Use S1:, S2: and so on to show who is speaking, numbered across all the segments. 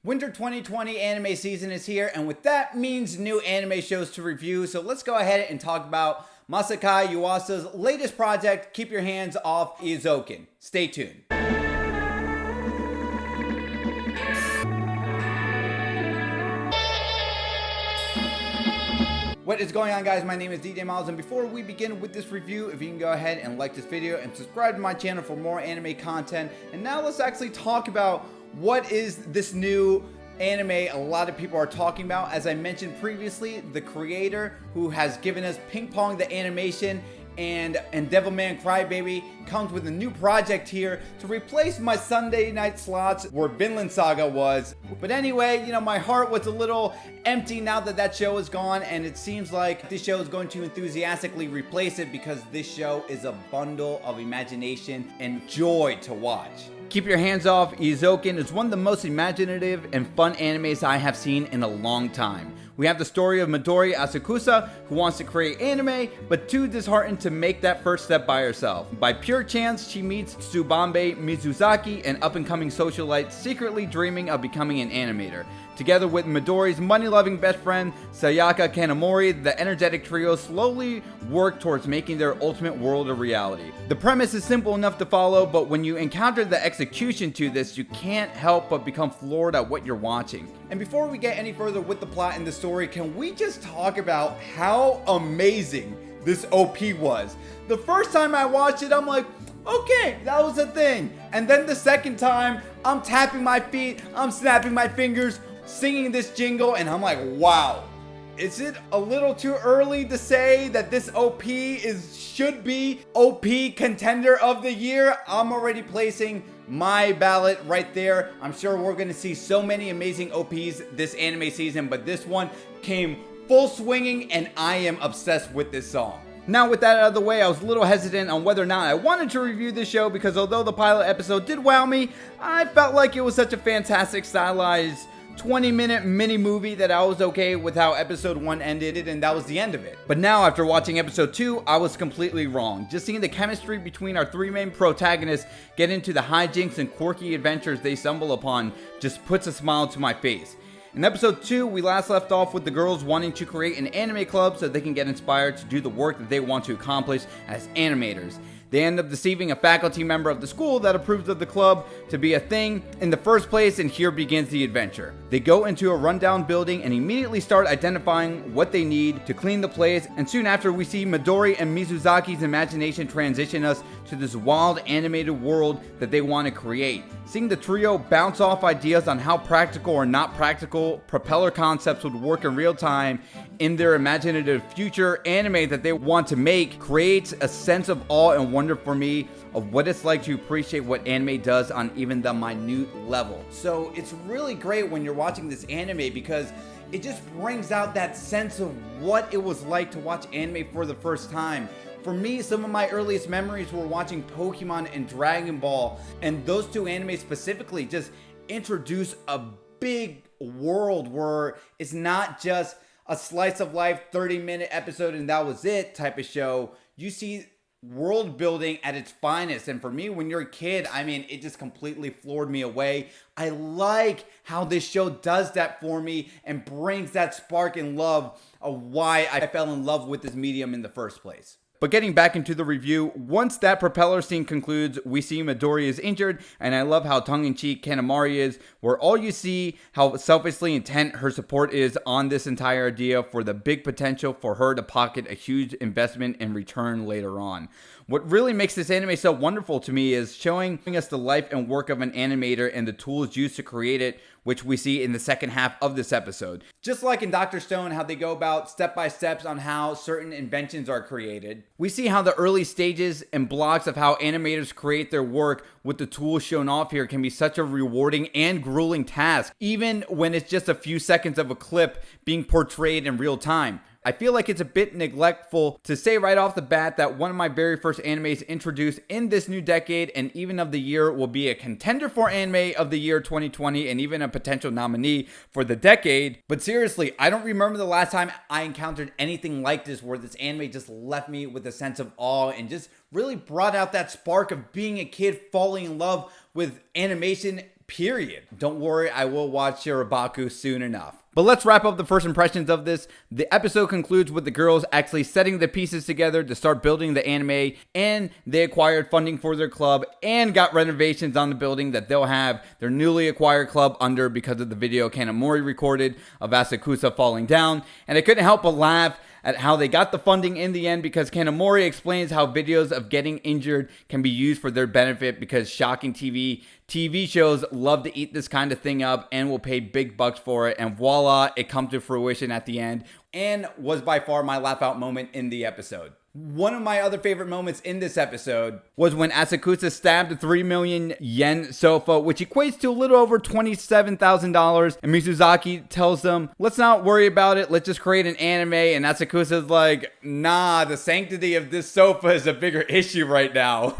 S1: Winter 2020 anime season is here, and with that means new anime shows to review. So let's go ahead and talk about Masaaki Yuasa's latest project, Keep Your Hands Off Eizouken. Stay tuned. What is going on, guys? My name is DJ Milez, and before we begin with this review, if you can go ahead and like this video and subscribe to my channel for more anime content. And now let's actually talk about what is this new anime a lot of people are talking about. As I mentioned previously, the creator who has given us Ping Pong the animation and Devilman Crybaby comes with a new project here to replace my Sunday night slots where Vinland Saga was. But anyway, my heart was a little empty now that that show is gone, and it seems like this show is going to enthusiastically replace it because this show is a bundle of imagination and joy to watch. Keep Your Hands Off Eizouken is one of the most imaginative and fun animes I have seen in a long time. We have the story of Midori Asakusa, who wants to create anime, but too disheartened to make that first step by herself. By pure chance, she meets Tsubame Mizuzaki, an up-and-coming socialite secretly dreaming of becoming an animator. Together with Midori's money-loving best friend, Sayaka Kanamori, the energetic trio slowly work towards making their ultimate world a reality. The premise is simple enough to follow, but when you encounter the execution to this, you can't help but become floored at what you're watching. And before we get any further with the plot and the story, can we just talk about how amazing this OP was? The first time I watched it, I'm like, okay, that was a thing. And then the second time, I'm tapping my feet, I'm snapping my fingers, singing this jingle, and I'm like, wow. Is it a little too early to say that this OP should be OP contender of the year? I'm already placing my ballot right there. I'm sure we're going to see so many amazing OPs this anime season, but this one came full swinging, and I am obsessed with this song. Now, with that out of the way, I was a little hesitant on whether or not I wanted to review this show because although the pilot episode did wow me, I felt like it was such a fantastic stylized 20-minute mini movie that I was okay with how episode 1 ended, and that was the end of it. But now, after watching episode 2, I was completely wrong. Just seeing the chemistry between our three main protagonists get into the hijinks and quirky adventures they stumble upon just puts a smile to my face. In episode 2, we last left off with the girls wanting to create an anime club so they can get inspired to do the work that they want to accomplish as animators. They end up deceiving a faculty member of the school that approves of the club to be a thing in the first place, and here begins the adventure. They go into a rundown building and immediately start identifying what they need to clean the place, and soon after we see Midori and Mizuzaki's imagination transition us to this wild animated world that they want to create. Seeing the trio bounce off ideas on how practical or not practical propeller concepts would work in real time in their imaginative future anime that they want to make creates a sense of awe and wonder for me of what it's like to appreciate what anime does on even the minute level. So it's really great when you're watching this anime because it just brings out that sense of what it was like to watch anime for the first time. For me, some of my earliest memories were watching Pokemon and Dragon Ball, and those two animes specifically just introduce a big world where it's not just a slice of life 30-minute episode and that was it type of show. You see world building at its finest, and for me, when you're a kid, it just completely floored me away. I like how this show does that for me and brings that spark and love of why I fell in love with this medium in the first place. But getting back into the review, once that propeller scene concludes, we see Midori is injured, and I love how tongue-in-cheek Kanamori is, where all you see how selfishly intent her support is on this entire idea for the big potential for her to pocket a huge investment in return later on. What really makes this anime so wonderful to me is showing us the life and work of an animator and the tools used to create it, which we see in the second half of this episode. Just like in Dr. Stone, how they go about step-by-steps on how certain inventions are created, we see how the early stages and blocks of how animators create their work with the tools shown off here can be such a rewarding and grueling task, even when it's just a few seconds of a clip being portrayed in real time. I feel like it's a bit neglectful to say right off the bat that one of my very first animes introduced in this new decade and even of the year will be a contender for anime of the year 2020 and even a potential nominee for the decade. But seriously, I don't remember the last time I encountered anything like this where this anime just left me with a sense of awe and just really brought out that spark of being a kid falling in love with animation period. Don't worry, I will watch Shirabaku soon enough. But let's wrap up the first impressions of this. The episode concludes with the girls actually setting the pieces together to start building the anime, and they acquired funding for their club and got renovations on the building that they'll have their newly acquired club under because of the video Kanamori recorded of Asakusa falling down. And I couldn't help but laugh at how they got the funding in the end, because Kanamori explains how videos of getting injured can be used for their benefit because shocking TV shows love to eat this kind of thing up and will pay big bucks for it. And voila, it comes to fruition at the end, and was by far my laugh out moment in the episode. One of my other favorite moments in this episode was when Asakusa stabbed the 3 million yen sofa, which equates to a little over $27,000. And Mizuzaki tells them, let's not worry about it. Let's just create an anime. And Asakusa's like, nah, the sanctity of this sofa is a bigger issue right now.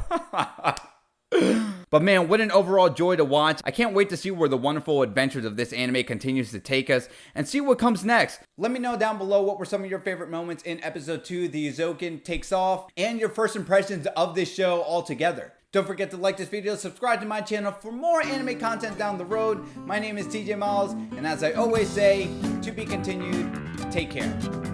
S1: But man, what an overall joy to watch. I can't wait to see where the wonderful adventures of this anime continues to take us and see what comes next. Let me know down below what were some of your favorite moments in episode 2, The Eizouken Takes Off, and your first impressions of this show altogether. Don't forget to like this video, subscribe to my channel for more anime content down the road. My name is TJ Milez, and as I always say, to be continued, take care.